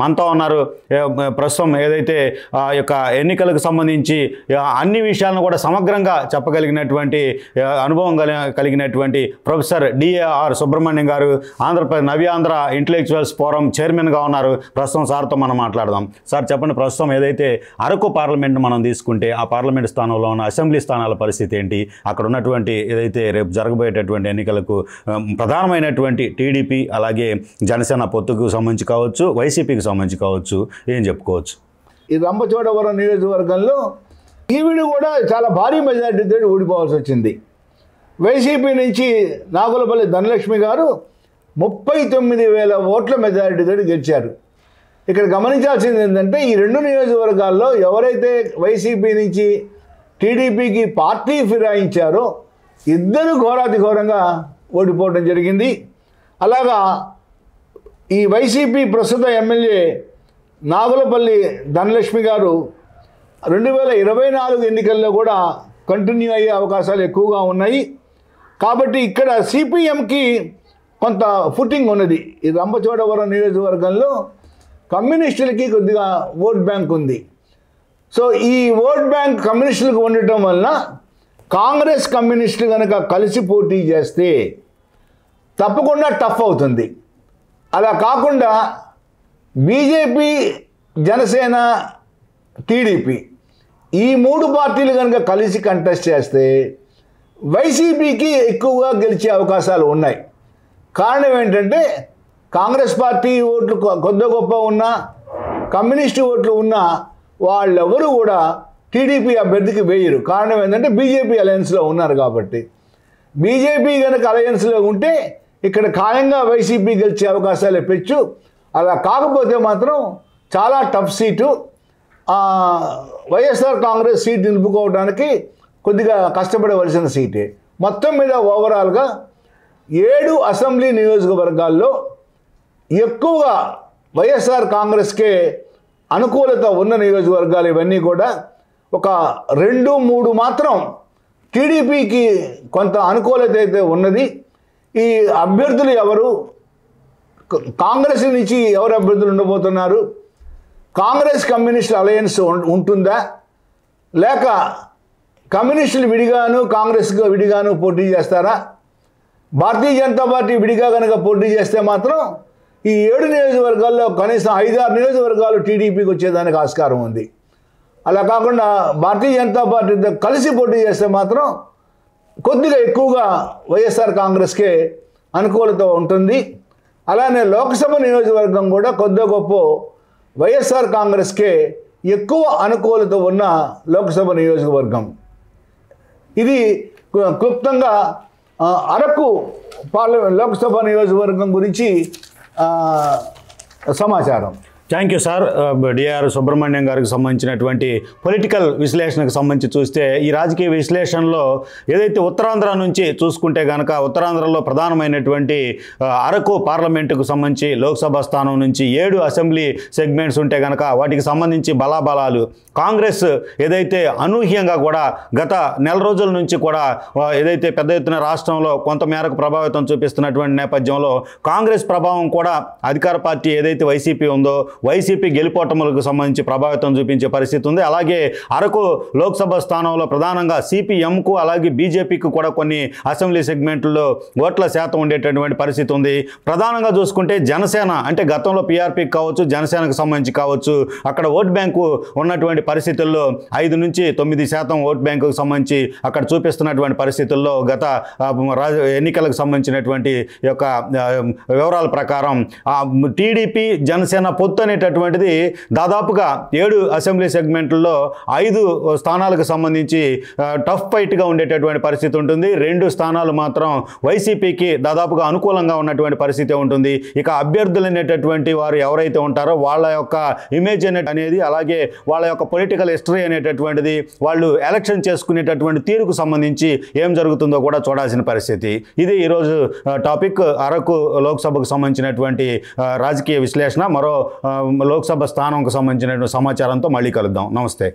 మనతో ఉన్నారు. ప్రస్తుతం ఏదైతే యొక్క ఎన్నికలకు సంబంధించి అన్ని విషయాలను కూడా సమగ్రంగా చెప్పగలిగినటువంటి అనుభవం కలిగినటువంటి ప్రొఫెసర్ డిఏఆర్ సుబ్రహ్మణ్యం గారు ఆంధ్రప్రదేశ్ నవ్యాంధ్ర ఇంటలెక్చువల్స్ ఫోరం చైర్మన్గా ఉన్నారు. ప్రస్తుతం సార్తో మనం మాట్లాడదాం. సార్ చెప్పండి, ప్రస్తుతం ఏదైతే అరకు పార్లమెంట్ మనం తీసుకుంటే ఆ పార్లమెంట్ స్థానంలో ఉన్న అసెంబ్లీ స్థానాల పరిస్థితి ఏంటి, అక్కడ ఉన్నటువంటి ఏదైతే రేపు జరగబోయేటటువంటి ఎన్నికలకు ప్రధానమైనటువంటి టీడీపీ అలాగే జనసేన పొత్తుకు సంబంధించి కావచ్చు, వైసీపీకి సంబంధించి కావచ్చు, ఏం చెప్పుకోవచ్చు? ఈ రంపచోడవరం నియోజకవర్గంలో ఈవిడ కూడా చాలా భారీ మెజార్టీతో ఓడిపోవాల్సి వచ్చింది. వైసీపీ నుంచి నాగులపల్లి ధనలక్ష్మి గారు 39,000 ఓట్ల మెజారిటీతో గెలిచారు. ఇక్కడ గమనించాల్సింది ఏంటంటే ఈ రెండు నియోజకవర్గాల్లో ఎవరైతే వైసీపీ నుంచి టీడీపీకి పార్టీ ఫిరాయించారో ఇద్దరు ఘోరాతి ఘోరంగా ఓడిపోవడం జరిగింది. అలాగా ఈ వైసీపీ ప్రస్తుత ఎమ్మెల్యే నాగులపల్లి ధనలక్ష్మి గారు 2024 ఎన్నికల్లో కూడా కంటిన్యూ అయ్యే అవకాశాలు ఎక్కువగా ఉన్నాయి. కాబట్టి ఇక్కడ సిపిఎంకి కొంత ఫుటింగ్ ఉన్నది. ఈ రంపచోడవరం నియోజకవర్గంలో కమ్యూనిస్టులకి కొద్దిగా ఓట్ బ్యాంక్ ఉంది. సో ఈ ఓట్ బ్యాంక్ కమ్యూనిస్టులకు ఉండటం వలన కాంగ్రెస్ కమ్యూనిస్టులు కనుక కలిసి పోటీ చేస్తే తప్పకుండా టఫ్ అవుతుంది. అలా కాకుండా బీజేపీ, జనసేన, టీడీపీ ఈ మూడు పార్టీలు కనుక కలిసి కంటెస్ట్ చేస్తే వైసీపీకి ఎక్కువగా గెలిచే అవకాశాలు ఉన్నాయి. కారణం ఏంటంటే కాంగ్రెస్ పార్టీ ఓట్లు కొద్ది గొప్ప ఉన్నా, కమ్యూనిస్టు ఓట్లు ఉన్నా వాళ్ళెవరూ కూడా టీడీపీ అభ్యర్థికి వేయరు. కారణం ఏంటంటే బీజేపీ అలయన్స్లో ఉన్నారు కాబట్టి. బీజేపీ కనుక అలయన్స్లో ఉంటే ఇక్కడ ఖాయంగా వైసీపీ గెలిచే అవకాశాలు పెంచు. అలా కాకపోతే మాత్రం చాలా tough seat. YSR Congress seat నిలుపుకోవడానికి కొద్దిగా కష్టపడవలసిన సీటే. మొత్తం మీద ఓవరాల్గా 7 అసెంబ్లీ నియోజకవర్గాల్లో ఎక్కువగా వైఎస్ఆర్ కాంగ్రెస్కే అనుకూలత ఉన్న నియోజకవర్గాలు ఇవన్నీ కూడా. ఒక 2-3 మాత్రం టీడీపీకి కొంత అనుకూలత అయితే ఉన్నది. ఈ అభ్యర్థులు ఎవరు, కాంగ్రెస్ నుంచి ఎవరు అభ్యర్థులు ఉండబోతున్నారు, కాంగ్రెస్ కమ్యూనిస్ట్ అలయన్స్ ఉంటుందా, లేక కమ్యూనిస్టులు విడిగాను కాంగ్రెస్గా విడిగాను పోటీ చేస్తారా? భారతీయ జనతా పార్టీ విడిగా కనుక పోటీ చేస్తే మాత్రం ఈ 7 నియోజకవర్గాల్లో కనీసం 5-6 నియోజకవర్గాలు టీడీపీకి వచ్చేదానికి ఆస్కారం ఉంది. అలా కాకుండా భారతీయ జనతా పార్టీతో కలిసి పోటీ చేస్తే మాత్రం కొద్దిగా ఎక్కువగా వైఎస్ఆర్ కాంగ్రెస్కే అనుకూలత ఉంటుంది. అలానే లోక్సభ నియోజకవర్గం కూడా కొద్ది గొప్ప వైఎస్ఆర్ కాంగ్రెస్కే ఎక్కువ అనుకూలత ఉన్న లోక్సభ నియోజకవర్గం. ఇది క్లుప్తంగా అరకు పార్లమెంట్ లోక్సభ నియోజకవర్గం గురించి సమాచారం. Thank you sir. D R Subrahmanyam గారికి సంబంధించినటువంటి పొలిటికల్ విశ్లేషణకు సంబంధించి చూస్తే ఈ రాజకీయ విశ్లేషణలో ఏదైతే ఉత్తరాంధ్ర నుంచి చూసుకుంటే కనుక ఉత్తరాంధ్రలో ప్రధానమైనటువంటి అరకు పార్లమెంటుకు సంబంధించి లోక్సభ స్థానం నుంచి 7 అసెంబ్లీ సెగ్మెంట్స్ ఉంటే కనుక వాటికి సంబంధించి బలాబలాలు కాంగ్రెస్ ఏదైతే అనూహ్యంగా కూడా గత నెల రోజుల నుంచి కూడా ఏదైతే పెద్ద ఎత్తున రాష్ట్రంలో కొంతమేరకు ప్రభావితం చూపిస్తున్నటువంటి నేపథ్యంలో కాంగ్రెస్ ప్రభావం కూడా అధికార పార్టీ ఏదైతే వైసీపీ ఉందో వైసీపీ గెలుపోటములకు సంబంధించి ప్రభావితం చూపించే పరిస్థితి ఉంది. అలాగే అరకు లోక్సభ స్థానంలో ప్రధానంగా సిపిఎంకు అలాగే బీజేపీకి కూడా కొన్ని అసెంబ్లీ సెగ్మెంట్లో ఓట్ల శాతం ఉండేటటువంటి పరిస్థితి ఉంది. ప్రధానంగా చూసుకుంటే జనసేన అంటే గతంలో పీఆర్పీకి కావచ్చు, జనసేనకు సంబంధించి కావచ్చు, అక్కడ ఓట్ బ్యాంకు ఉన్నటువంటి పరిస్థితుల్లో 5 నుంచి 9% ఓట్ బ్యాంకుకు సంబంధించి అక్కడ చూపిస్తున్నటువంటి పరిస్థితుల్లో గత ఎన్నికలకు సంబంధించినటువంటి యొక్క వివరాల ప్రకారం టీడీపీ జనసేన పొత్తు అనేటటువంటిది దాదాపుగా 7 అసెంబ్లీ సెగ్మెంట్లలో 5 స్థానాలకు సంబంధించి టఫ్ ఫైట్గా ఉండేటటువంటి పరిస్థితి ఉంటుంది. 2 స్థానాలు మాత్రం వైసీపీకి దాదాపుగా అనుకూలంగా ఉన్నటువంటి పరిస్థితి ఉంటుంది. ఇక అభ్యర్థులు అనేటటువంటి వారు ఎవరైతే ఉంటారో వాళ్ళ యొక్క ఇమేజ్ అనేది అలాగే వాళ్ళ యొక్క పొలిటికల్ హిస్టరీ అనేటటువంటిది వాళ్ళు ఎలక్షన్ చేసుకునేటటువంటి తీరుకు సంబంధించి ఏం జరుగుతుందో కూడా చూడాల్సిన పరిస్థితి. ఇది ఈరోజు టాపిక్. అరకు లోక్సభకు సంబంధించినటువంటి రాజకీయ విశ్లేషణ. మరో లోక్సభ స్థానంకు సంబంధించినటువంటి సమాచారంతో మళ్ళీ కలుద్దాం. నమస్తే.